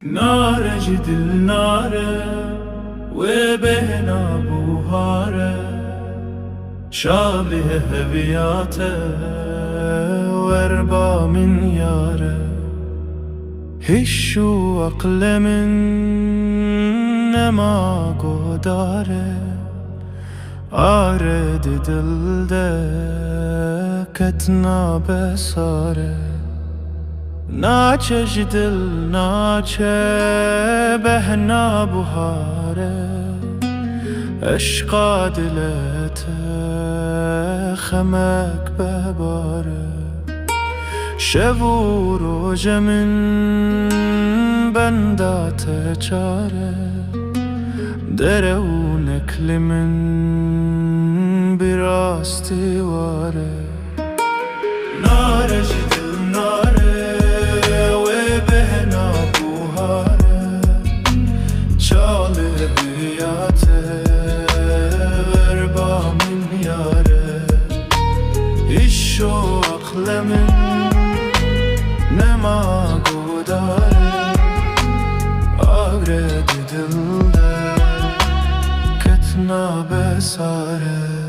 نار جدل نار وبهنا بوهاره شابه هبياته واربا من ياره هشو أقل من نما قداره آرد دل ده كتنا بساره ناچه جدل ناچه بهنا بوهاره عشقا دلت خمک بباره شب و روز من بندات چاره دره و نکل من براستی واره ناره جدل ناره و بهنا بوهاره چاله بیاته وربا من یاره ایشو اقل من نما گوداره آگرد دل ده کتنا بساره